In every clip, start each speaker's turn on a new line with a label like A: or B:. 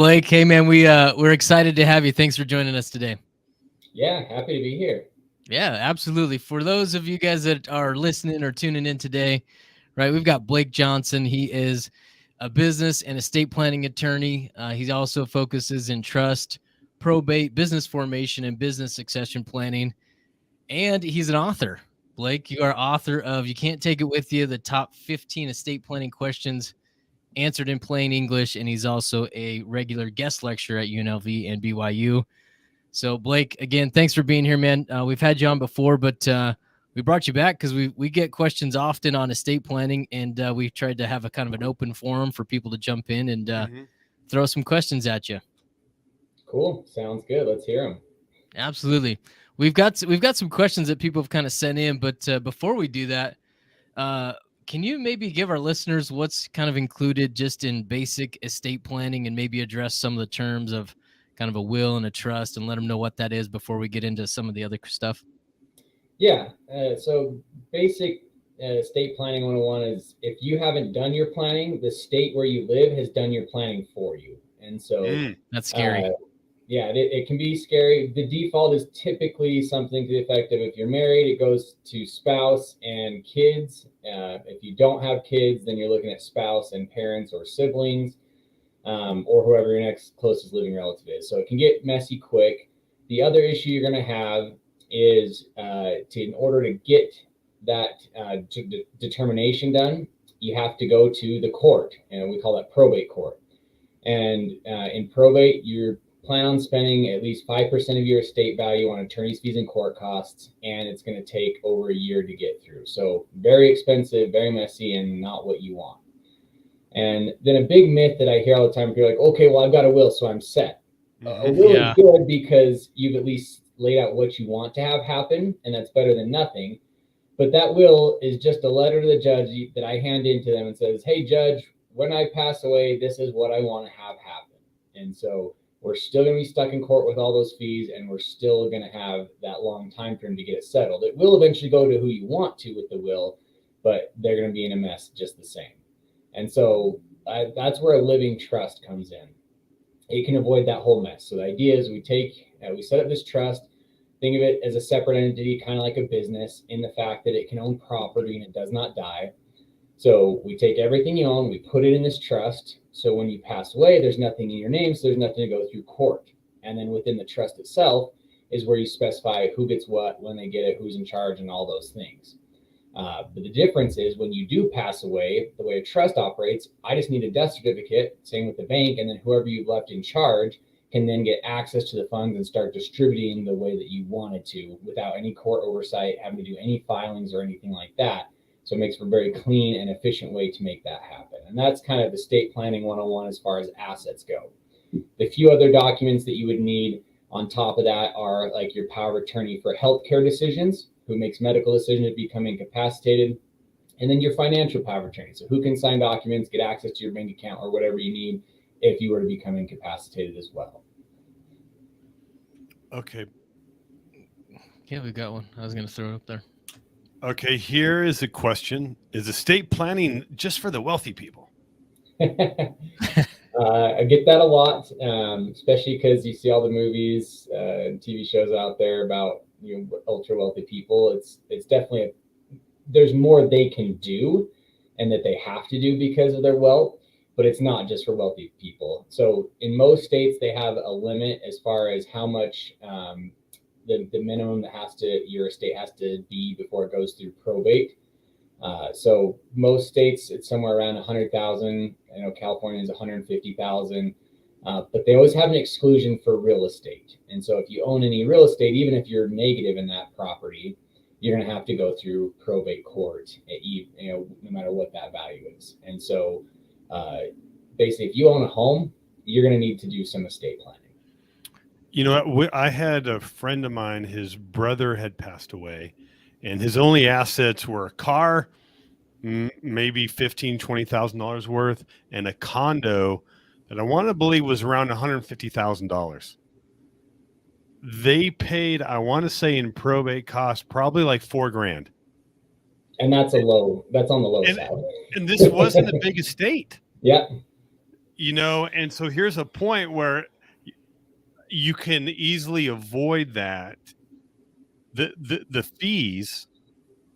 A: Blake. Hey, man, we're excited to have you. Thanks for joining us today.
B: Yeah, happy to be here.
A: Yeah, absolutely. For those of you guys that are listening or tuning in today, right, we've got Blake Johnson. He is a business and estate planning attorney. He also focuses in trust, probate, business formation, and business succession planning. And he's an author. Blake, you are author of You Can't Take It With You, the top 15 estate planning questions answered in plain English. And he's also a regular guest lecturer at UNLV and BYU. So, Blake, again, thanks for being here, man. We've had you on before, but we brought you back because we get questions often on estate planning, and we tried to have a kind of an open forum for people to jump in and throw some questions at you.
B: Cool. Sounds good. Let's hear them.
A: Absolutely. We've got some questions that people have kind of sent in, but before we do that, can you maybe give our listeners what's kind of included just in basic estate planning and maybe address some of the terms of kind of a will and a trust and let them know what that is before we get into some of the other stuff?
B: Yeah. So basic estate planning 101 is if you haven't done your planning, the state where you live has done your planning for you. And so
A: that's scary.
B: Yeah, it can be scary. The default is typically something to the effect of if you're married, it goes to spouse and kids. If you don't have kids, then you're looking at spouse and parents or siblings, or whoever your next closest living relative is. So it can get messy quick. The other issue you're going to have is in order to get that determination done, you have to go to the court, and we call that probate court. And in probate, you're plan on spending at least 5% of your estate value on attorney's fees and court costs, and it's going to take over a year to get through. So very expensive, very messy, and not what you want. And then a big myth that I hear all the time, people are like, okay, well, I've got a will, so I'm set. A will is good because you've at least laid out what you want to have happen, and that's better than nothing. But that will is just a letter to the judge that I hand in to them and says, hey, judge, when I pass away, this is what I want to have happen. And so we're still going to be stuck in court with all those fees, and we're still going to have that long time frame to get it settled. It will eventually go to who you want to with the will, but they're going to be in a mess just the same. And so that's where a living trust comes in. It can avoid that whole mess. So the idea is we set up this trust. Think of it as a separate entity, kind of like a business, in the fact that it can own property and it does not die. So we take everything you own, we put it in this trust. So when you pass away, there's nothing in your name, so there's nothing to go through court. And then within the trust itself is where you specify who gets what, when they get it, who's in charge, and all those things. But the difference is when you do pass away, the way a trust operates, I just need a death certificate, same with the bank, and then whoever you've left in charge can then get access to the funds and start distributing the way that you wanted to without any court oversight, having to do any filings or anything like that. So it makes for a very clean and efficient way to make that happen. And that's kind of the estate planning 101 as far as assets go. The few other documents that you would need on top of that are like your power of attorney for healthcare decisions, who makes medical decisions to become incapacitated, and then your financial power of attorney. So who can sign documents, get access to your bank account or whatever you need if you were to become incapacitated as well.
C: Okay.
A: Yeah, we got one. I was going to throw it up there.
C: Okay, here is a question. Is estate planning just for the wealthy people?
B: I get that a lot, especially because you see all the movies and TV shows out there about ultra wealthy people. It's definitely there's more they can do and that they have to do because of their wealth, but it's not just for wealthy people. So in most states, they have a limit as far as how much the minimum that your estate has to be before it goes through probate. So most states it's somewhere around 100,000. California is 150,000, but they always have an exclusion for real estate. And so if you own any real estate, even if you're negative in that property, you're going to have to go through probate court, no matter what that value is. And so basically, if you own a home, you're going to need to do some estate planning.
C: I had a friend of mine, his brother had passed away, and his only assets were a car, maybe $15,000, $20,000 worth, and a condo that I want to believe was around $150,000. They paid, I want to say in probate costs, probably like $4,000.
B: And that's on the low side.
C: And this wasn't a big estate.
B: Yeah.
C: And so here's a point where you can easily avoid that, the fees,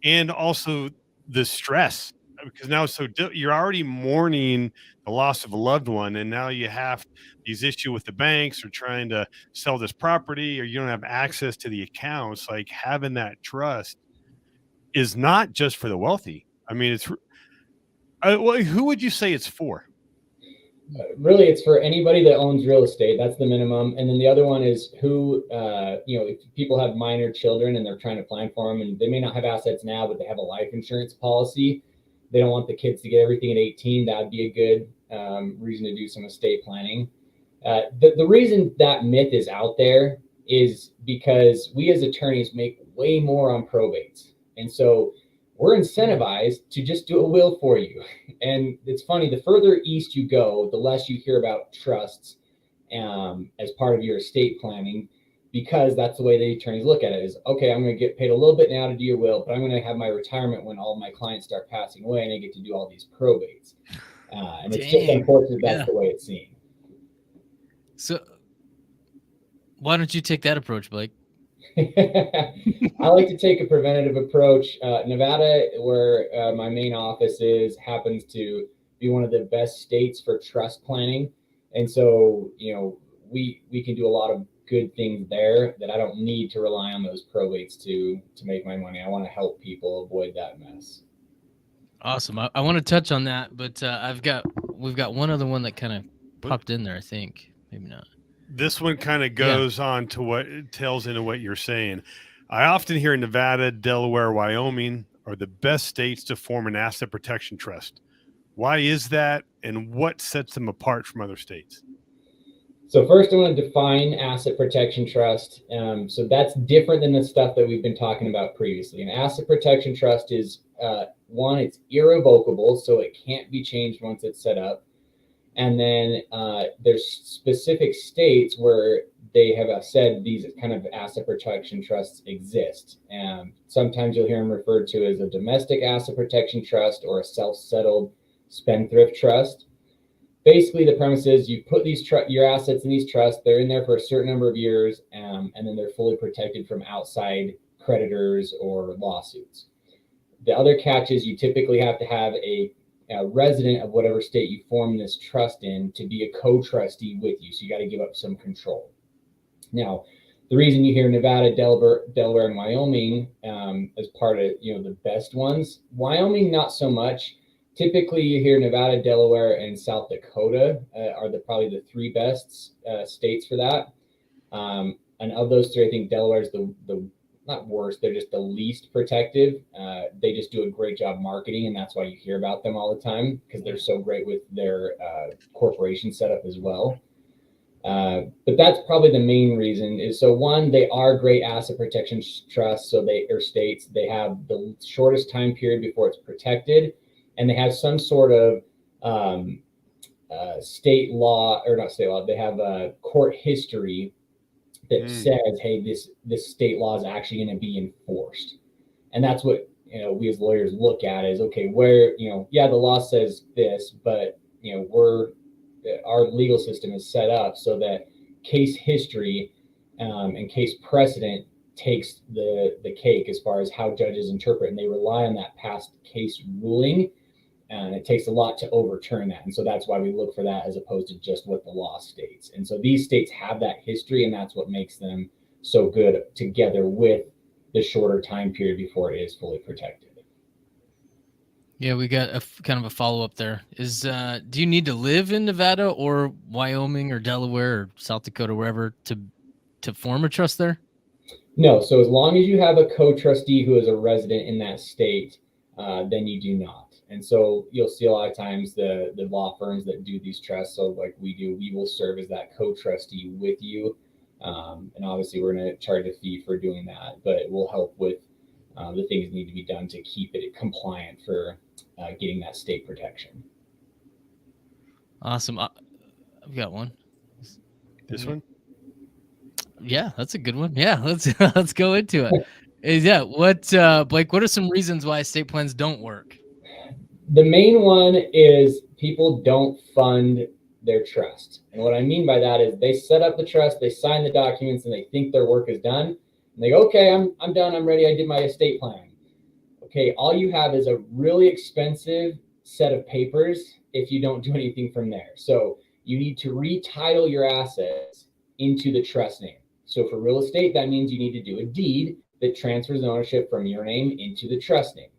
C: and also the stress, because now you're already mourning the loss of a loved one, and now you have these issues with the banks or trying to sell this property, or you don't have access to the accounts. Like, having that trust is not just for the wealthy. I mean, well, who would you say it's for?
B: Really, it's for anybody that owns real estate. That's the minimum. And then the other one is who, if people have minor children and they're trying to plan for them, and they may not have assets now, but they have a life insurance policy. They don't want the kids to get everything at 18. That'd be a good reason to do some estate planning. The reason that myth is out there is because we as attorneys make way more on probates. And so we're incentivized to just do a will for you. And it's funny, the further east you go, the less you hear about trusts as part of your estate planning, because that's the way the attorneys look at it is, okay, I'm going to get paid a little bit now to do your will, but I'm going to have my retirement when all of my clients start passing away and I get to do all these probates. And it's just unfortunate that's the way it's seen.
A: So why don't you take that approach, Blake?
B: I like to take a preventative approach. Nevada, where my main office is, happens to be one of the best states for trust planning. And so, we can do a lot of good things there that I don't need to rely on those probates to make my money. I want to help people avoid that mess.
A: Awesome. I want to touch on that, but we've got one other one that kind of popped in there, I think. Maybe not.
C: This one kind of goes on to what it tells into what you're saying. I often hear Nevada, Delaware, Wyoming are the best states to form an asset protection trust. Why is that, and what sets them apart from other states?
B: So first, I want to define asset protection trust. So that's different than the stuff that we've been talking about previously. An asset protection trust is, one, it's irrevocable, so it can't be changed once it's set up. And then there's specific states where they have said these kind of asset protection trusts exist. And sometimes you'll hear them referred to as a domestic asset protection trust or a self-settled spendthrift trust. Basically, the premise is you put your assets in these trusts, they're in there for a certain number of years, and then they're fully protected from outside creditors or lawsuits. The other catch is you typically have to have a resident of whatever state you form this trust in to be a co-trustee with you. So you got to give up some control. Now, the reason you hear Nevada, Delaware, and Wyoming as part of the best ones, Wyoming not so much. Typically, you hear Nevada, Delaware, and South Dakota are probably the three best states for that. And of those three, I think Delaware is the not worst, they're just the least protective. They just do a great job marketing, and that's why you hear about them all the time, because they're so great with their corporation setup as well. But that's probably the main reason is, so one, they are great asset protection trusts. So states, they have the shortest time period before it's protected, and they have some sort of state law, or not state law, they have a court history that says, hey, this state law is actually going to be enforced. And that's what, we as lawyers look at is, okay, where, the law says this, but, our legal system is set up so that case history and case precedent takes the cake as far as how judges interpret, and they rely on that past case ruling, and it takes a lot to overturn that. And so that's why we look for that as opposed to just what the law states. And so these states have that history, and that's what makes them so good together with the shorter time period before it is fully protected.
A: Yeah, we got kind of a follow-up there. Do you need to live in Nevada or Wyoming or Delaware or South Dakota, wherever, to form a trust there?
B: No. So as long as you have a co-trustee who is a resident in that state, then you do not. And so you'll see a lot of times the law firms that do these trusts, so like we do, we will serve as that co-trustee with you. And obviously we're going to charge a fee for doing that, but it will help with the things that need to be done to keep it compliant for getting that state protection.
A: Awesome. I've got one.
C: This one?
A: Yeah, that's a good one. Yeah, let's go into it. Blake, what are some reasons why estate plans don't work?
B: The main one is people don't fund their trust. And what I mean by that is they set up the trust, they sign the documents, and they think their work is done. And they go, okay, I'm done, I'm ready, I did my estate plan. Okay, all you have is a really expensive set of papers if you don't do anything from there. So you need to retitle your assets into the trust name. So for real estate, that means you need to do a deed that transfers ownership from your name into the trust name.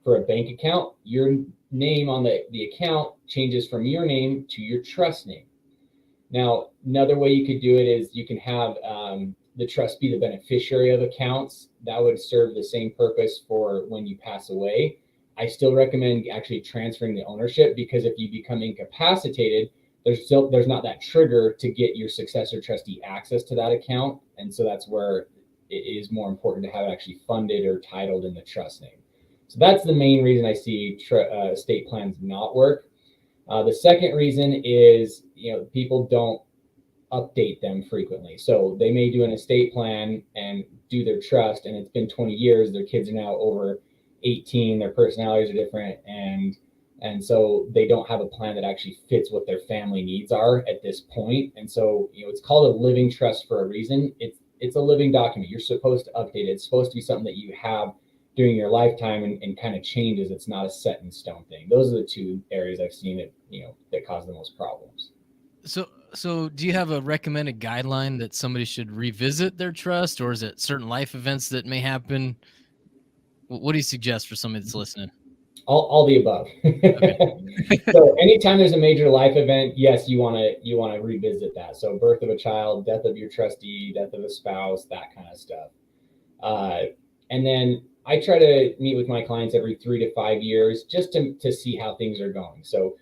B: For a bank account, your name on the account changes from your name to your trust name. Now, another way you could do it is you can have the trust be the beneficiary of accounts. That would serve the same purpose for when you pass away. I still recommend actually transferring the ownership, because if you become incapacitated, there's not that trigger to get your successor trustee access to that account. And so that's where it is more important to have it actually funded or titled in the trust name. So that's the main reason I see estate plans not work. The second reason is, people don't update them frequently. So they may do an estate plan and do their trust, and it's been 20 years. Their kids are now over 18. Their personalities are different, and so they don't have a plan that actually fits what their family needs are at this point. And so, it's called a living trust for a reason. It's a living document. You're supposed to update it. It's supposed to be something that you have during your lifetime and kind of changes. It's not a set in stone thing. Those are the two areas I've seen that cause the most problems.
A: So do you have a recommended guideline that somebody should revisit their trust, or is it certain life events that may happen? What do you suggest for somebody that's listening?
B: All the above. Okay. So anytime there's a major life event, yes, you want to revisit that. So birth of a child, death of your trustee, death of a spouse, that kind of stuff. And then I try to meet with my clients every 3 to 5 years just to see how things are going. So,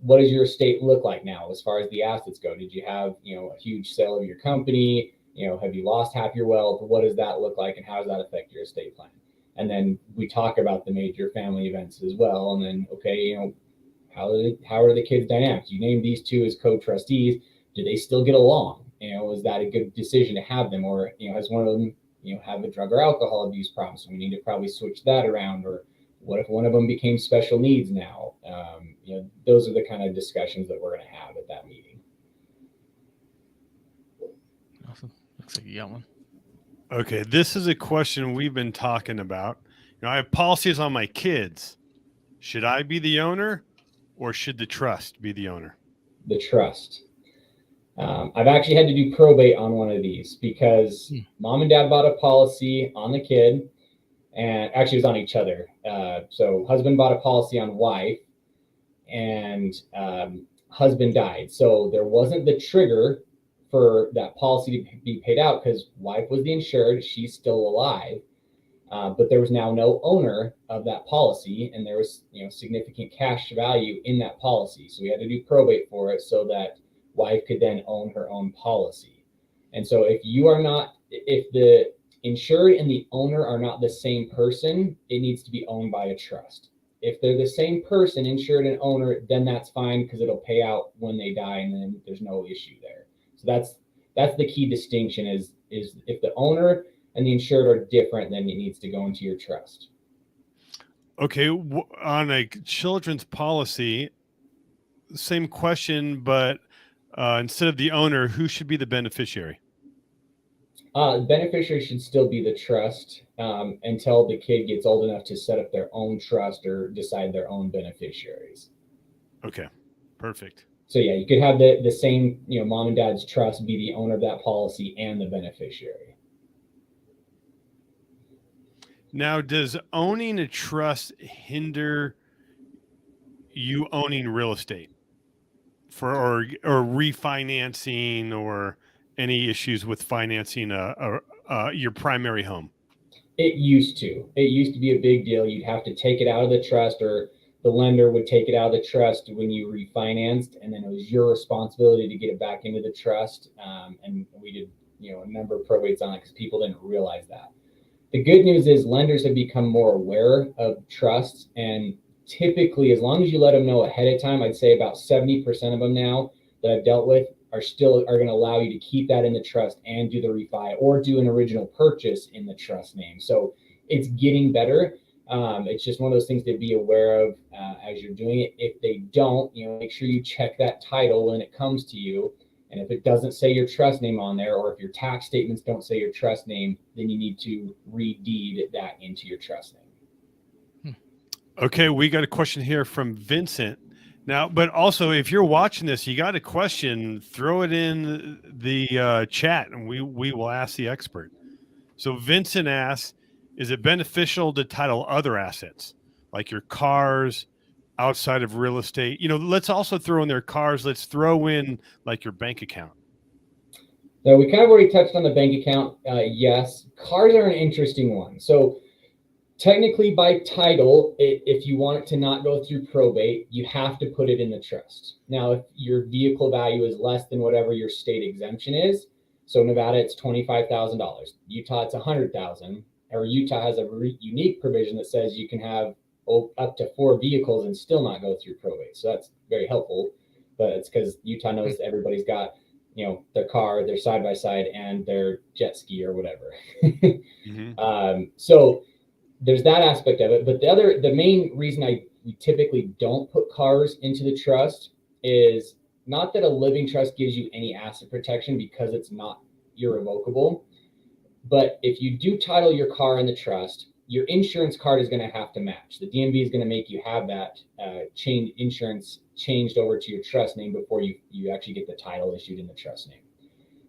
B: what does your estate look like now as far as the assets go? Did you have, a huge sale of your company? Have you lost half your wealth? What does that look like, and how does that affect your estate plan? And then we talk about the major family events as well. And then, okay, how are the kids' dynamics? You named these two as co-trustees. Do they still get along? Is that a good decision to have them? Or, has one of them, have a drug or alcohol abuse problem? So we need to probably switch that around. Or what if one of them became special needs now? Those are the kind of discussions that we're going to have at that meeting.
A: Awesome. Looks like you got one.
C: Okay, this is a question we've been talking about. I have policies on my kids. Should I be the owner, or should the trust be the owner?
B: The trust. I've actually had to do probate on one of these because mom and dad bought a policy on the kid, and actually it was on each other. So husband bought a policy on wife, and husband died. So there wasn't the trigger for that policy to be paid out because wife was the insured, she's still alive, but there was now no owner of that policy, and there was significant cash value in that policy. So we had to do probate for it so that wife could then own her own policy. And so if the insured and the owner are not the same person, it needs to be owned by a trust. If they're the same person, insured and owner, then that's fine because it'll pay out when they die, and then there's no issue there. So that's the key distinction is if the owner and the insured are different, then it needs to go into your trust.
C: Okay, on a children's policy, same question, but instead of the owner, who should be the beneficiary?
B: The beneficiary should still be the trust until the kid gets old enough to set up their own trust or decide their own beneficiaries.
C: Okay, perfect.
B: So yeah, you could have the same, mom and dad's trust be the owner of that policy and the beneficiary.
C: Now, does owning a trust hinder you owning real estate or refinancing or any issues with financing your primary home?
B: It used to be a big deal. You'd have to take it out of the trust, or the lender would take it out of the trust when you refinanced, and then it was your responsibility to get it back into the trust. And we did, a number of probates on it because people didn't realize that. The good news is lenders have become more aware of trusts, and typically, as long as you let them know ahead of time, I'd say about 70% of them now that I've dealt with are going to allow you to keep that in the trust and do the refi or do an original purchase in the trust name. So it's getting better. It's just one of those things to be aware of as you're doing it. If they don't, make sure you check that title when it comes to you. And if it doesn't say your trust name on there, or if your tax statements don't say your trust name, then you need to redeed that into your trust name.
C: Okay, we got a question here from Vincent. Now, but also, if you're watching this, you got a question, throw it in the chat, and we will ask the expert. So Vincent asks, is it beneficial to title other assets like your cars outside of real estate? Let's also throw in their cars. Let's throw in like your bank account.
B: Now, we kind of already touched on the bank account. Yes, cars are an interesting one. So technically by title, if you want it to not go through probate, you have to put it in the trust. Now, if your vehicle value is less than whatever your state exemption is, so Nevada, it's $25,000. Utah, it's $100,000. Or Utah has a unique provision that says you can have up to 4 vehicles and still not go through probate. So that's very helpful. But it's because Utah knows everybody's got, their car, their side-by-side, and their jet ski or whatever. So there's that aspect of it. But the main reason we typically don't put cars into the trust is not that a living trust gives you any asset protection, because it's not irrevocable. But if you do title your car in the trust, your insurance card is going to have to match. The DMV is going to make you have that insurance changed over to your trust name before you actually get the title issued in the trust name.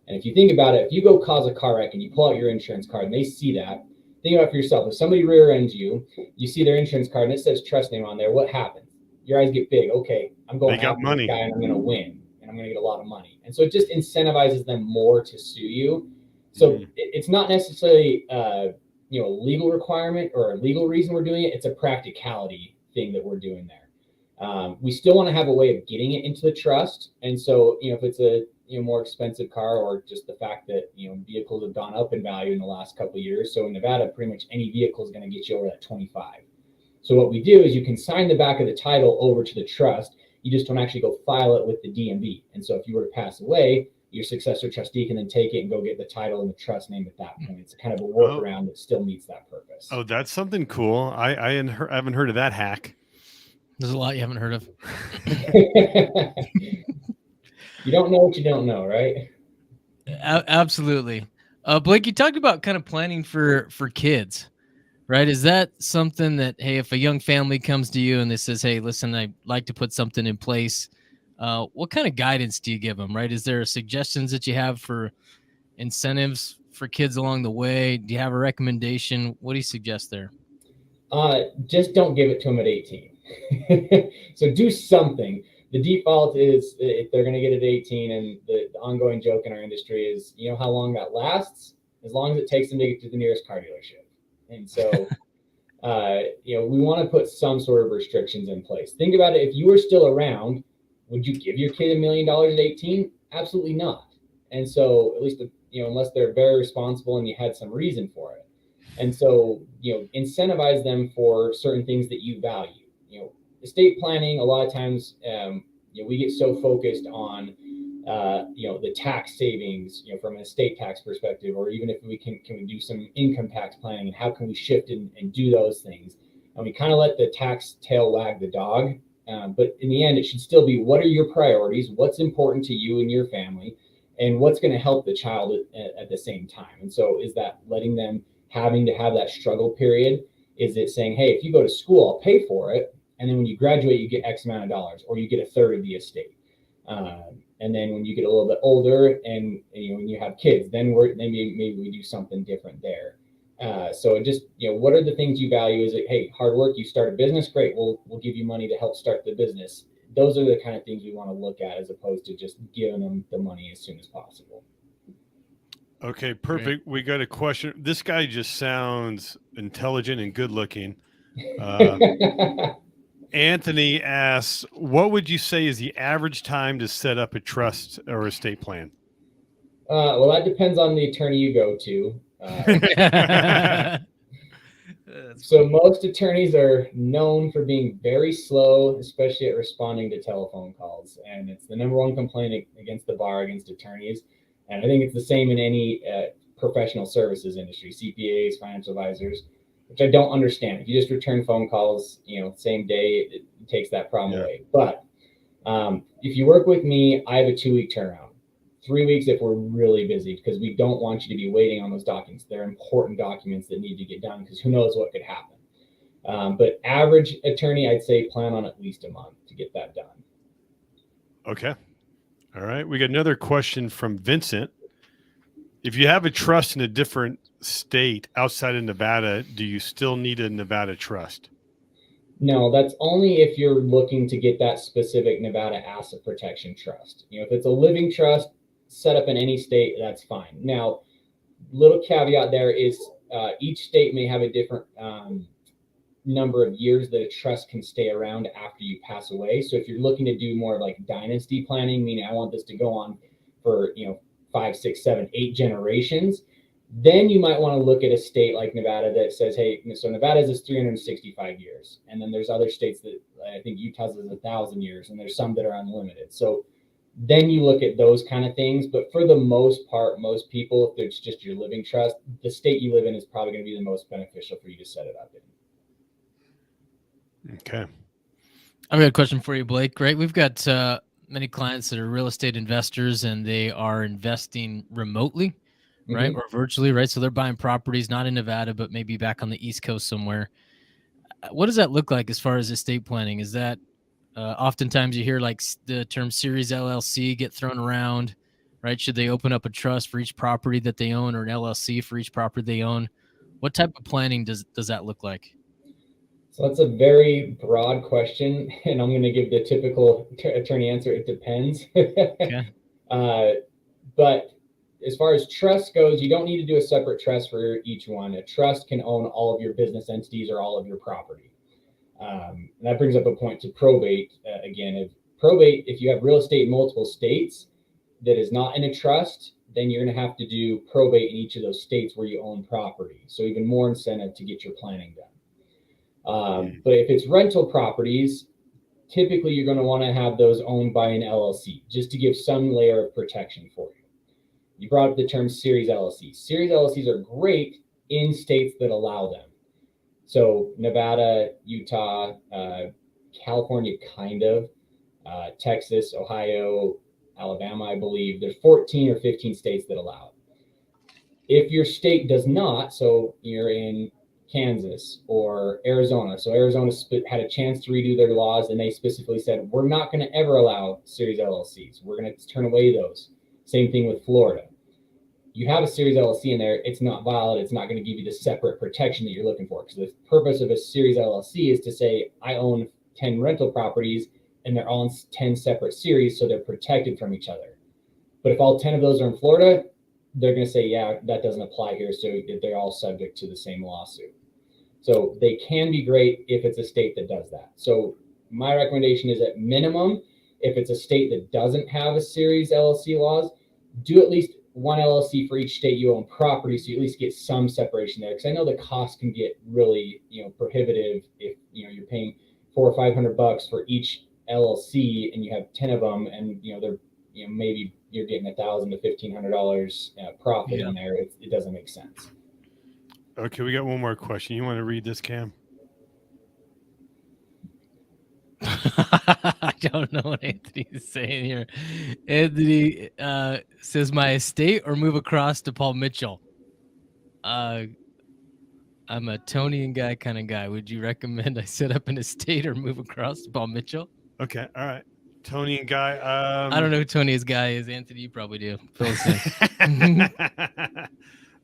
B: And if you think about it, if you go cause a car wreck and you pull out your insurance card and they see that, think about it for yourself. If somebody rear ends you, you see their insurance card and it says trust name on there, what happens? Your eyes get big. Okay, I'm going after this guy and I'm going to win and I'm going to get a lot of money. And so it just incentivizes them more to sue you. So it's not necessarily a legal requirement or a legal reason we're doing it. It's a practicality thing that we're doing there. We still want to have a way of getting it into the trust. And so, if it's a more expensive car, or just the fact that vehicles have gone up in value in the last couple of years. So in Nevada, pretty much any vehicle is going to get you over that 25. So what we do is you can sign the back of the title over to the trust. You just don't actually go file it with the DMV. And so if you were to pass away, your successor trustee can then take it and go get the title and the trust name at that point. It's kind of a workaround that still meets that purpose.
C: Oh, that's something cool. I haven't heard of that hack.
A: There's a lot you haven't heard of.
B: You don't know what you don't know, right?
A: Absolutely. Blake, you talked about kind of planning for kids, right? Is that something that, hey, if a young family comes to you and they says, hey, listen, I'd like to put something in place, what kind of guidance do you give them, right? Is there suggestions that you have for incentives for kids along the way? Do you have a recommendation? What do you suggest there?
B: Just don't give it to them at 18. So do something. The default is if they're going to get it at 18, and the ongoing joke in our industry is, how long that lasts? As long as it takes them to get to the nearest car dealership. And so, we want to put some sort of restrictions in place. Think about it. If you were still around, would you give your kid $1 million at 18? Absolutely not. And so, at least, unless they're very responsible and you had some reason for it. And so, incentivize them for certain things that you value. Estate planning, a lot of times, we get so focused on, the tax savings, from an estate tax perspective, or even if we can we do some income tax planning, and how can we shift and do those things? And we kind of let the tax tail wag the dog. But in the end, it should still be, what are your priorities? What's important to you and your family? And what's going to help the child at the same time? And so is that letting them having to have that struggle period? Is it saying, hey, if you go to school, I'll pay for it, and then when you graduate, you get X amount of dollars, or you get a third of the estate. And then when you get a little bit older and when you have kids, then maybe we do something different there. So just, what are the things you value? Is it, hey, hard work, you start a business, great, we'll give you money to help start the business. Those are the kind of things we want to look at, as opposed to just giving them the money as soon as possible.
C: Okay, perfect. We got a question. This guy just sounds intelligent and good looking. Anthony asks, what would you say is the average time to set up a trust or estate plan?
B: Well, that depends on the attorney you go to. So most attorneys are known for being very slow, especially at responding to telephone calls. And it's the number one complaint against the bar, against attorneys. And I think it's the same in any professional services industry, CPAs, financial advisors. which I don't understand. If you just return phone calls, same day, it takes that problem away. But if you work with me, I have a 2-week turnaround. 3 weeks if we're really busy, because we don't want you to be waiting on those documents. They're important documents that need to get done, because who knows what could happen. But average attorney, I'd say plan on at least a month to get that done.
C: Okay. All right. We got another question from Vincent. If you have a trust in a different state outside of Nevada, do you still need a Nevada trust?
B: No, that's only if you're looking to get that specific Nevada asset protection trust. If it's a living trust set up in any state, that's fine. Now, little caveat there is each state may have a different number of years that a trust can stay around after you pass away. So if you're looking to do more like dynasty planning, meaning I want this to go on for 5, 6, 7, 8 generations, then you might want to look at a state like Nevada that says, hey, so Nevada's is 365 years. And then there's other states that I think Utah's is 1,000 years, and there's some that are unlimited. So then you look at those kind of things. But for the most part, most people, if it's just your living trust, the state you live in is probably going to be the most beneficial for you to set it up in.
C: Okay.
A: I've got a question for you, Blake. Right, we've got many clients that are real estate investors, and they are investing remotely, right, or virtually, right? So they're buying properties not in Nevada, but maybe back on the East Coast somewhere. What does that look like as far as estate planning? Is that oftentimes you hear like the term Series LLC get thrown around, right? Should they open up a trust for each property that they own, or an LLC for each property they own? What type of planning does that look like?
B: So that's a very broad question, and I'm going to give the typical attorney answer. It depends.
A: Okay.
B: But as far as trust goes, you don't need to do a separate trust for each one. A trust can own all of your business entities or all of your property. And that brings up a point to probate. Again, if you have real estate in multiple states that is not in a trust, then you're going to have to do probate in each of those states where you own property. So even more incentive to get your planning done. But if it's rental properties, typically you're going to want to have those owned by an LLC just to give some layer of protection for you. You brought up the term Series LLCs. Series LLCs are great in states that allow them. So Nevada, Utah, California, kind of, Texas, Ohio, Alabama, I believe. There's 14 or 15 states that allow it. If your state does not, so you're in Kansas or Arizona. So Arizona had a chance to redo their laws, and they specifically said, we're not going to ever allow Series LLCs. We're going to turn away those. Same thing with Florida. You have a Series LLC in there, it's not valid. It's not going to give you the separate protection that you're looking for. Because the purpose of a Series LLC is to say, I own 10 rental properties, and they're all in 10 separate series, so they're protected from each other. But if all 10 of those are in Florida, they're going to say, yeah, that doesn't apply here. So they're all subject to the same lawsuit. So they can be great if it's a state that does that. So my recommendation is, at minimum, if it's a state that doesn't have a Series LLC laws, do at least one LLC for each state you own property, so you at least get some separation there. Because I know the cost can get really, prohibitive if you're paying $400 or $500 for each LLC, and you have 10 of them, and they're maybe you're getting $1,000 to $1,500 profit in there. It doesn't make sense.
C: Okay, we got one more question. You want to read this, Cam?
A: I don't know what Anthony is saying here. Anthony says, my estate or move across to Paul Mitchell. I'm a Tony and Guy kind of guy. Would you recommend I set up an estate or move across to Paul Mitchell?
C: Okay, all right. Tony and Guy.
A: I don't know who Tony's guy is. Anthony, you probably do. Fill us in.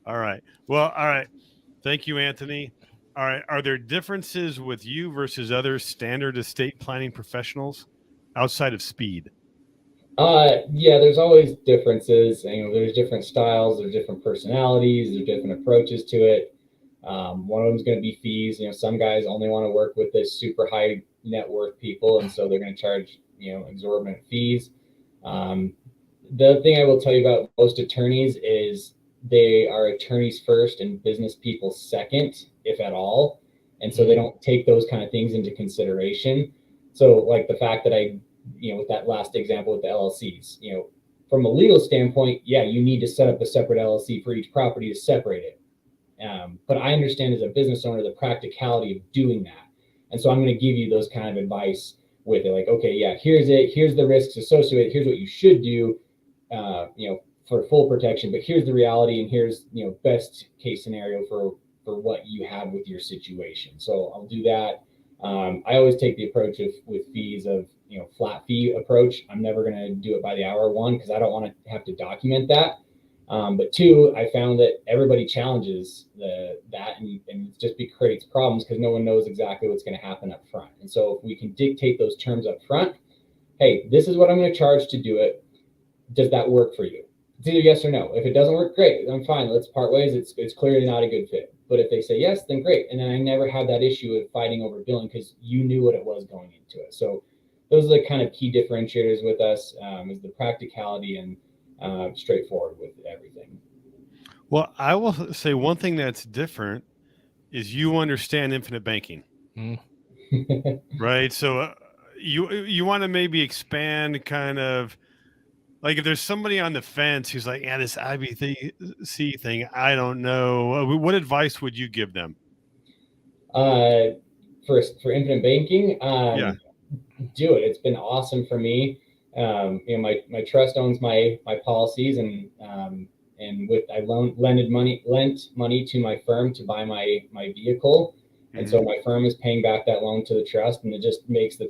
C: All right. Well, all right. Thank you, Anthony. All right. Are there differences with you versus other standard estate planning professionals outside of speed?
B: Yeah, there's always differences. There's different styles, there's different personalities, there's different approaches to it. One of them is going to be fees. Some guys only want to work with the super high net worth people, and so they're going to charge exorbitant fees. The other thing I will tell you about most attorneys is they are attorneys first and business people second, if at all. And so they don't take those kind of things into consideration. So like the fact that with that last example with the LLCs, from a legal standpoint, yeah, you need to set up a separate LLC for each property to separate it. But I understand as a business owner the practicality of doing that. And so I'm going to give you those kind of advice with it. Like, okay, yeah, here's the risks associated. Here's what you should do, for full protection. But here's the reality, and here's, best case scenario for what you have with your situation. So I'll do that. I always take the approach with fees of, flat fee approach. I'm never going to do it by the hour, one, because I don't want to have to document that. But two, I found that everybody challenges that and it just creates problems because no one knows exactly what's going to happen up front. And so if we can dictate those terms up front, hey, this is what I'm going to charge to do it. Does that work for you? It's either yes or no. If it doesn't work, great. I'm fine. Let's part ways. It's clearly not a good fit. But if they say yes, then great. And then I never had that issue of fighting over billing because you knew what it was going into it. So those are the kind of key differentiators with us, is the practicality and straightforward with everything.
C: Well, I will say one thing that's different is you understand infinite banking, right? So you want to maybe expand kind of like if there's somebody on the fence who's like, yeah, this IBC thing, I don't know. What advice would you give them?
B: For infinite banking,
C: Yeah.
B: do it. It's been awesome for me. My trust owns my policies, and I lent money to my firm to buy my vehicle, and so my firm is paying back that loan to the trust, and it just makes the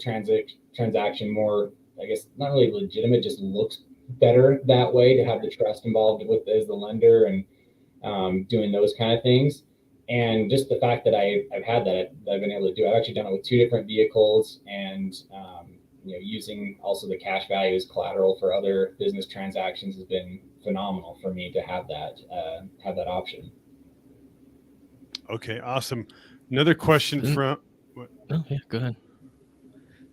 B: transaction more, I guess, not really legitimate, just looks better that way to have the trust involved with as the lender and doing those kind of things. And just the fact that I've had that I've been able to do, I've actually done it with 2 different vehicles, and using also the cash value as collateral for other business transactions has been phenomenal for me to have that option.
C: Okay, awesome. Another question from.
A: Oh yeah, go ahead.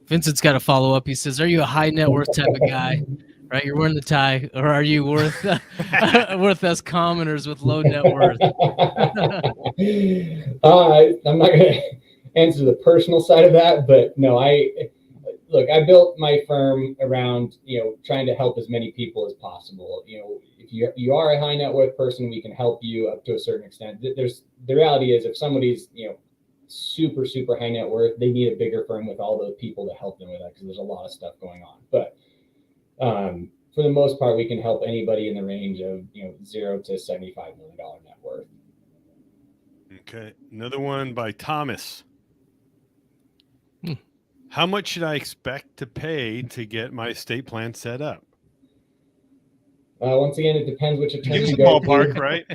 A: Vincent's got a follow up. He says, "Are you a high net worth type of guy? Right, you're wearing the tie, or are you worth us commoners with low net worth?"
B: I'm not going to answer the personal side of that, but no, I built my firm around, trying to help as many people as possible. If you are a high net worth person, we can help you up to a certain extent. The reality is if somebody's, super, super high net worth, they need a bigger firm with all those people to help them with that, because there's a lot of stuff going on. But for the most part, we can help anybody in the range of, $0 to $75 million net worth.
C: Okay. Another one by Thomas. How much should I expect to pay to get my estate plan set up?
B: Once again, it depends which attorney
C: Give us
B: you
C: a
B: go
C: ballpark,
B: to.
C: right?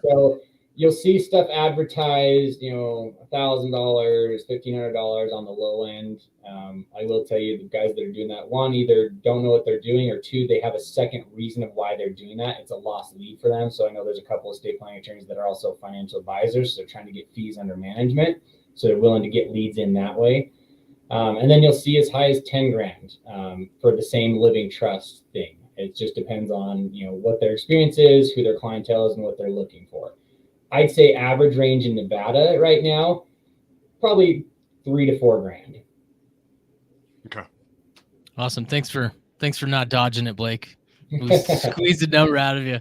B: So you'll see stuff advertised, $1,000, $1,500 on the low end. I will tell you, the guys that are doing that, one, either don't know what they're doing, or two, they have a second reason of why they're doing that. It's a lost lead for them. So I know there's a couple of estate planning attorneys that are also financial advisors. So they're trying to get fees under management. So they're willing to get leads in that way. And then you'll see as high as 10 grand for the same living trust thing. It just depends on, what their experience is, who their clientele is, and what they're looking for. I'd say average range in Nevada right now, probably 3 to 4 grand.
C: Okay.
A: Awesome. Thanks for not dodging it, Blake. We squeezed the number out of you.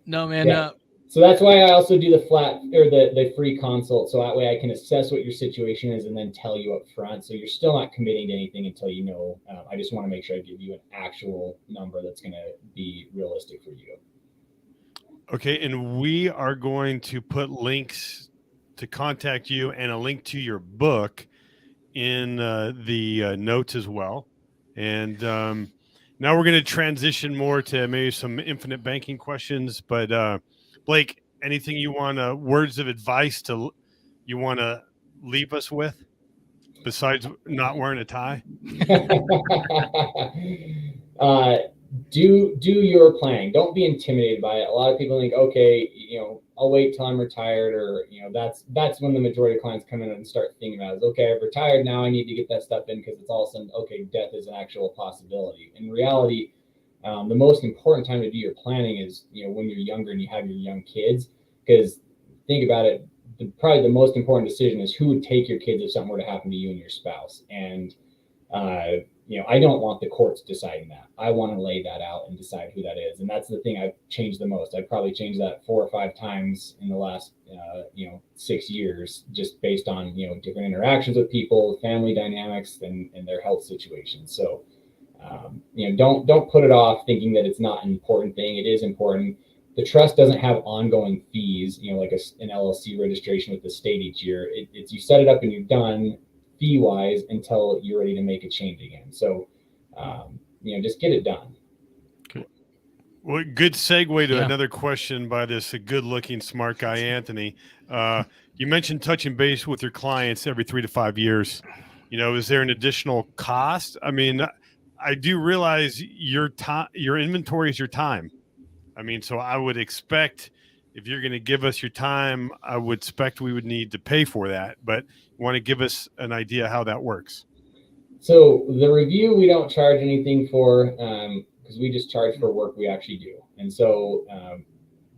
A: No, man.
B: Yeah. So that's why I also do the flat or the free consult. So that way I can assess what your situation is and then tell you up front. So you're still not committing to anything until you know. I just want to make sure I give you an actual number that's going to be realistic for you.
C: Okay. And we are going to put links to contact you and a link to your book in the notes as well. And now we're going to transition more to maybe some infinite banking questions, but Blake, anything you want words of advice you want to leave us with besides not wearing a tie?
B: Do your planning. Don't be intimidated by it. A lot of people think, okay, I'll wait till I'm retired, or that's when the majority of clients come in and start thinking about it. Okay, I've retired now. I need to get that stuff in because it's all of a sudden, okay, death is an actual possibility. In reality, the most important time to do your planning is, when you're younger and you have your young kids, because think about it, probably the most important decision is who would take your kids if something were to happen to you and your spouse. And I don't want the courts deciding that. I want to lay that out and decide who that is. And that's the thing I've changed the most. I've probably changed that 4 or 5 times in the last, 6 years, just based on, different interactions with people, family dynamics, and their health situations. So, don't put it off thinking that it's not an important thing. It is important. The trust doesn't have ongoing fees, like an LLC registration with the state each year. It's you set it up and you're done fee wise until you're ready to make a change again. So, just get it done.
C: Well, good segue to another question by this good looking, smart guy, Anthony. You mentioned touching base with your clients every 3 to 5 years. Is there an additional cost? I mean, I do realize your inventory is your time. I mean, so I would expect if you're going to give us your time, I would expect we would need to pay for that. But you want to give us an idea how that works?
B: So the review, we don't charge anything for, because we just charge for work we actually do. And so,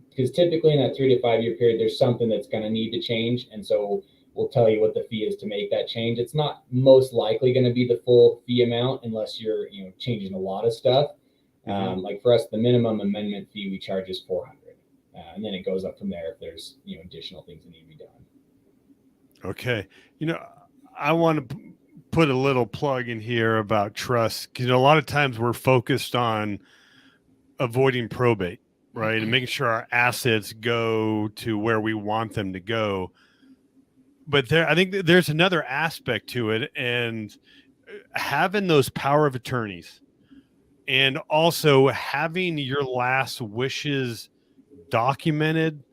B: because typically in that 3 to 5 year period, there's something that's going to need to change. And so we'll tell you what the fee is to make that change. It's not most likely going to be the full fee amount unless you're, changing a lot of stuff. Like for us, the minimum amendment fee we charge is $400. And then it goes up from there if there's, additional things that need to be done.
C: Okay. I want to put a little plug in here about trust, because a lot of times we're focused on avoiding probate, right? And making sure our assets go to where we want them to go. But I think there's another aspect to it, and having those power of attorneys and also having your last wishes documented.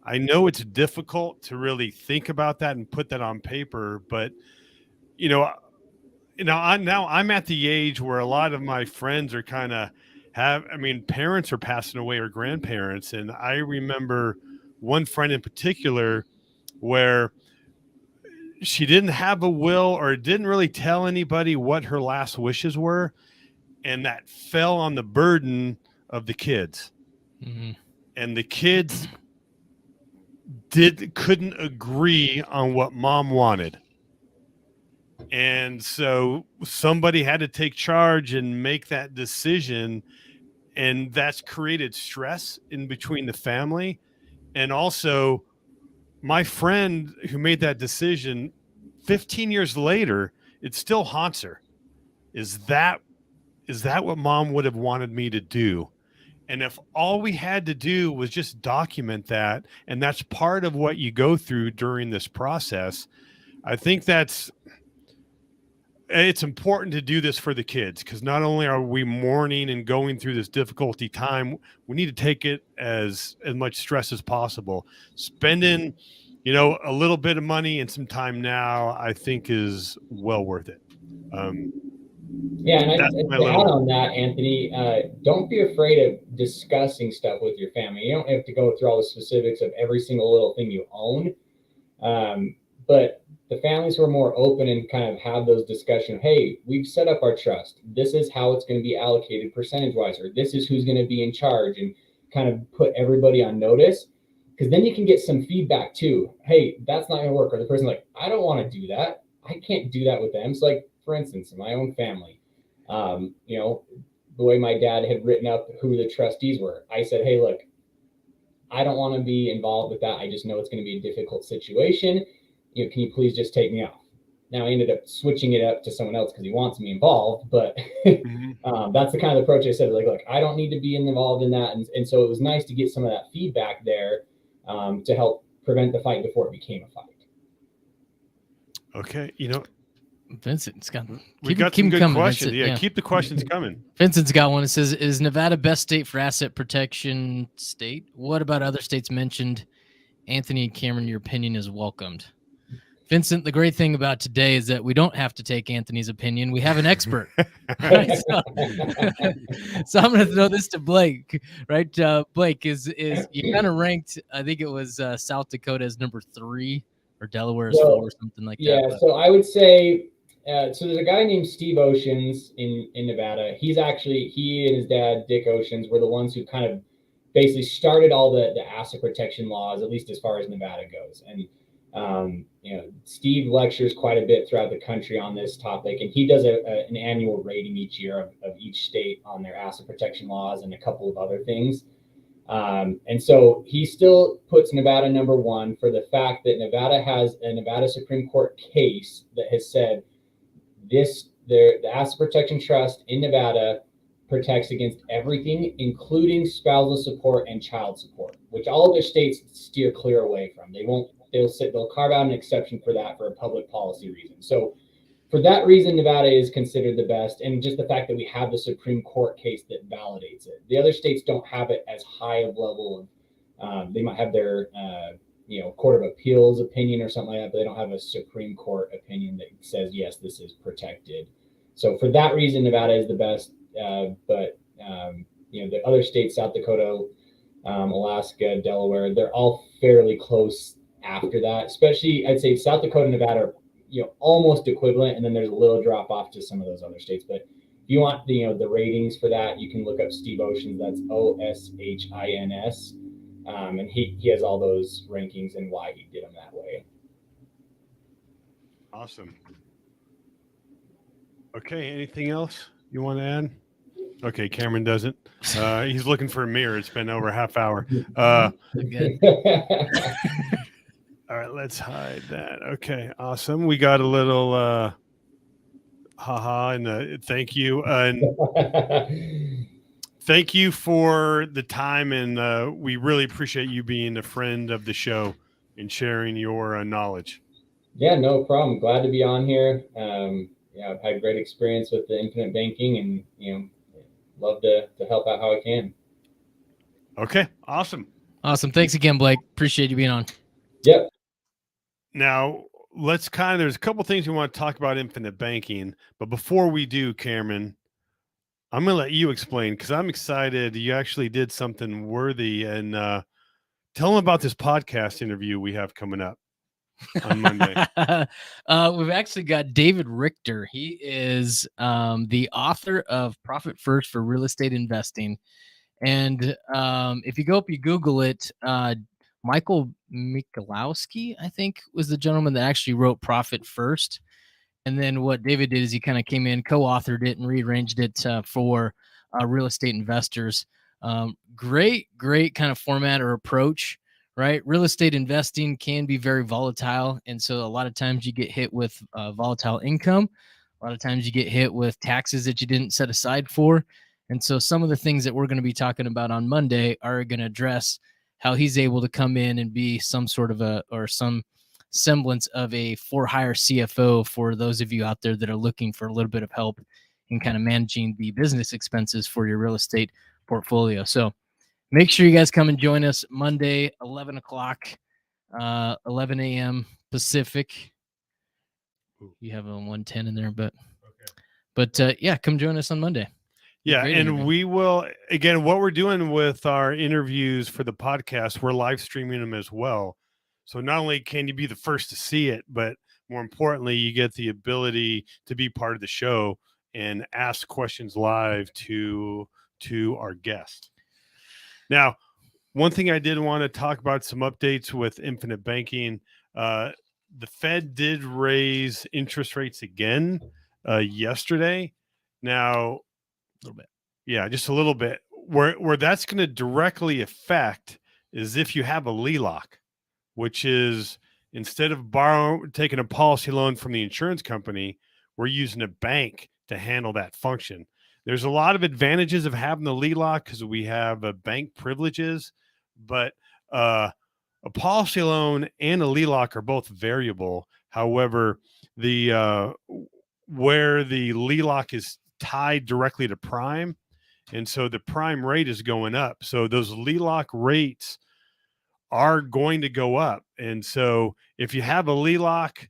C: I know it's difficult to really think about that and put that on paper, but now I'm at the age where a lot of my friends are parents are passing away or grandparents. And I remember one friend in particular where she didn't have a will or didn't really tell anybody what her last wishes were. And that fell on the burden of the kids. Mm-hmm. And the kids couldn't agree on what mom wanted. And so somebody had to take charge and make that decision. And that's created stress in between the family. And also my friend who made that decision 15 years later, it still haunts her. Is that what mom would have wanted me to do? And if all we had to do was just document that, and that's part of what you go through during this process, I think it's important to do this for the kids, because not only are we mourning and going through this difficulty time, we need to take it as much stress as possible. Spending, a little bit of money and some time now, I think is well worth it.
B: Yeah, and to add on that, Anthony, don't be afraid of discussing stuff with your family. You don't have to go through all the specifics of every single little thing you own, but the families who are more open and kind of have those discussions, hey, we've set up our trust. This is how it's going to be allocated percentage-wise, or this is who's going to be in charge, and kind of put everybody on notice, because then you can get some feedback too. Hey, that's not going to work. Or the person's like, I don't want to do that. I can't do that with them. So like, for instance, in my own family, the way my dad had written up who the trustees were, I said, hey, look, I don't want to be involved with that. I just know it's going to be a difficult situation. Can you please just take me off? Now I ended up switching it up to someone else because he wants me involved, but that's the kind of approach I said, like, look, I don't need to be involved in that. And so it was nice to get some of that feedback there to help prevent the fight before it became a fight.
A: Okay. Vincent's got
C: we got some good questions. Yeah, keep the questions coming.
A: Vincent's got one. It says, is Nevada best state for asset protection state? What about other states mentioned? Anthony and Cameron, your opinion is welcomed. Vincent, the great thing about today is that we don't have to take Anthony's opinion. We have an expert. Right? So I'm going to throw this to Blake. Right, Blake, is you kind of ranked? I think it was South Dakota as number 3 or Delaware as 4 or something like that.
B: Yeah, so I would say. So there's a guy named Steve Oceans in Nevada. He and his dad, Dick Oceans, were the ones who kind of basically started all the asset protection laws, at least as far as Nevada goes. And Steve lectures quite a bit throughout the country on this topic, and he does an annual rating each year of each state on their asset protection laws and a couple of other things. And so he still puts Nevada number one for the fact that Nevada has a Nevada Supreme Court case that has said the asset protection trust in Nevada protects against everything, including spousal support and child support, which all other states steer clear away from. They'll carve out an exception for that for a public policy reason. So for that reason, Nevada is considered the best, and just the fact that we have the Supreme Court case that validates it. The other states don't have it as high of level of, they might have their, Court of Appeals opinion or something like that, but they don't have a Supreme Court opinion that says, yes, this is protected. So for that reason, Nevada is the best. But the other states, South Dakota, Alaska, Delaware, they're all fairly close after that. Especially, I'd say South Dakota and Nevada are almost equivalent, and then there's a little drop off to some of those other states. But if you want the ratings for that, you can look up Steve Oshins. That's Oshins, and he has all those rankings and why he did them that way.
C: Awesome. Okay, anything else you want to add? Okay, Cameron doesn't. He's looking for a mirror. It's been over a half hour. All right, let's hide that. Okay, awesome. We got a little haha and thank you. And thank you for the time, and we really appreciate you being a friend of the show and sharing your knowledge.
B: Yeah, no problem. Glad to be on here. I've had great experience with the infinite banking, and love to help out how I can.
C: Okay, awesome.
A: Awesome. Thanks again, Blake. Appreciate you being on.
B: Yep.
C: Now, there's a couple things we want to talk about infinite banking, but before we do, Cameron, I'm going to let you explain because I'm excited. You actually did something worthy, and tell them about this podcast interview we have coming up on Monday.
A: We've actually got David Richter. He is the author of Profit First for Real Estate Investing. And if you go up, you Google it, Michael Michalowski, I think, was the gentleman that actually wrote Profit First. And then what David did is he kind of came in, co-authored it, and rearranged it for real estate investors. Great kind of format or approach, right? Real estate investing can be very volatile. And so a lot of times you get hit with volatile income. A lot of times you get hit with taxes that you didn't set aside for. And so some of the things that we're going to be talking about on Monday are going to address how he's able to come in and be some sort of some semblance of a for-hire CFO for those of you out there that are looking for a little bit of help in kind of managing the business expenses for your real estate portfolio. So make sure you guys come and join us Monday, 11 o'clock, 11 a.m. Pacific. You have a 110 in there, but yeah, come join us on Monday.
C: Yeah, and we will, again, what we're doing with our interviews for the podcast, we're live streaming them as well. So not only can you be the first to see it, but more importantly, you get the ability to be part of the show and ask questions live to our guest. Now, one thing I did want to talk about, some updates with infinite banking. The Fed did raise interest rates again yesterday. Now,
A: a little bit.
C: Yeah, just a little bit. Where that's going to directly affect is if you have a LELOC, which is instead of taking a policy loan from the insurance company, we're using a bank to handle that function. There's a lot of advantages of having the LELOC because we have bank privileges, but a policy loan and a LELOC are both variable. However, where the LELOC is tied directly to prime, and so the prime rate is going up. So those LELOC rates are going to go up. And so if you have a LELOC,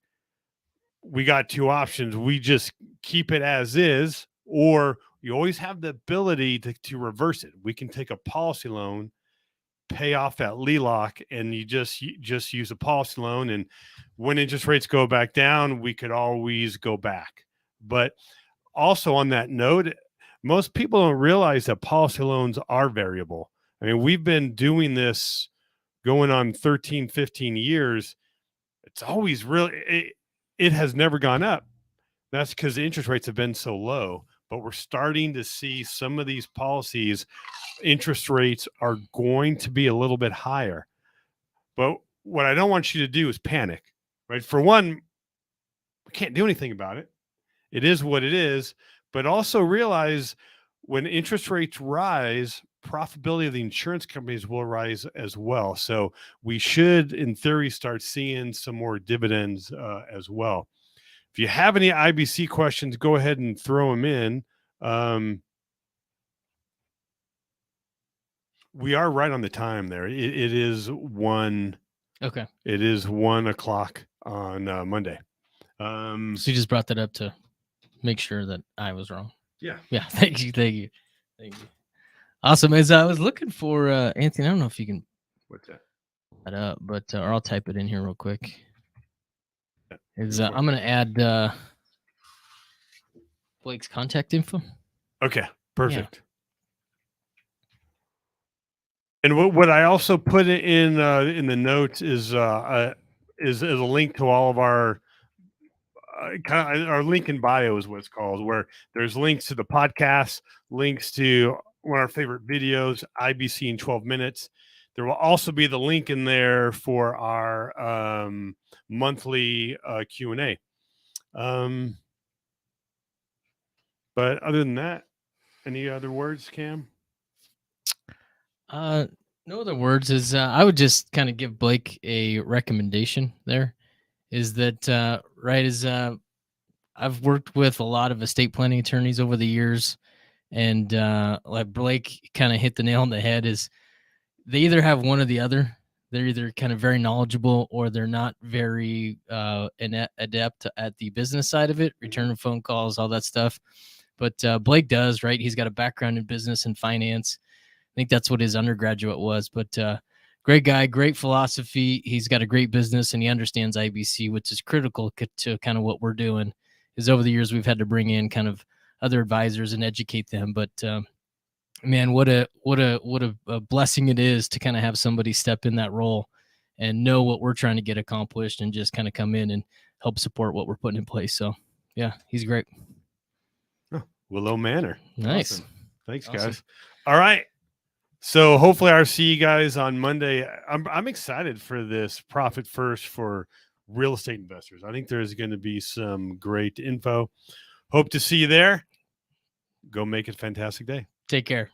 C: we got two options. We just keep it as is, or you always have the ability to reverse it. We can take a policy loan, pay off that LELOC, and you just use a policy loan. And when interest rates go back down, we could always go back. But also on that note, most people don't realize that policy loans are variable. I mean, we've been doing this going on 13, 15 years. it's always really, it has never gone up. That's because the interest rates have been so low, but we're starting to see some of these policies, interest rates are going to be a little bit higher. But what I don't want you to do is panic, right? For one, we can't do anything about it. It is what it is, but also realize when interest rates rise, profitability of the insurance companies will rise as well. So we should, in theory, start seeing some more dividends as well. If you have any IBC questions, go ahead and throw them in. We are right on the time there. It is 1.
A: Okay.
C: It is 1 o'clock on Monday.
A: So you just brought that up to make sure that I was wrong.
C: Yeah.
A: Yeah. Thank you. Awesome. As I was looking for Anthony, I don't know if you can
C: What's that?
A: That up, but or I'll type it in here real quick. Is
C: Go for it.
A: I'm gonna add Blake's contact info.
C: Okay, perfect. And what I also put in the notes is a link to all of our our link in bio is what it's called, where there's links to the podcast, links to one of our favorite videos, IBC in 12 minutes. There will also be the link in there for our monthly Q&A. But other than that, any other words, Cam?
A: No other words. Is I would just kind of give Blake a recommendation. There is that right? Is I've worked with a lot of estate planning attorneys over the years, and like Blake kind of hit the nail on the head. Is they either have one or the other. They're either kind of very knowledgeable or they're not very adept at the business side of it, returning phone calls, all that stuff. But Blake does, right? He's got a background in business and finance. I think that's what his undergraduate was. But great guy, great philosophy. He's got a great business and he understands IBC, which is critical to kind of what we're doing. Is over the years we've had to bring in kind of other advisors and educate them. But man, what a blessing it is to kind of have somebody step in that role and know what we're trying to get accomplished and just kind of come in and help support what we're putting in place. So yeah, he's great.
C: Willow Manor.
A: Nice.
C: Awesome. Thanks,
A: Awesome.
C: guys. All right. So hopefully I'll see you guys on Monday. I'm excited for this Profit First for real estate investors. I think there's going to be some great info. Hope to see you there. Go make it a fantastic day.
A: Take care.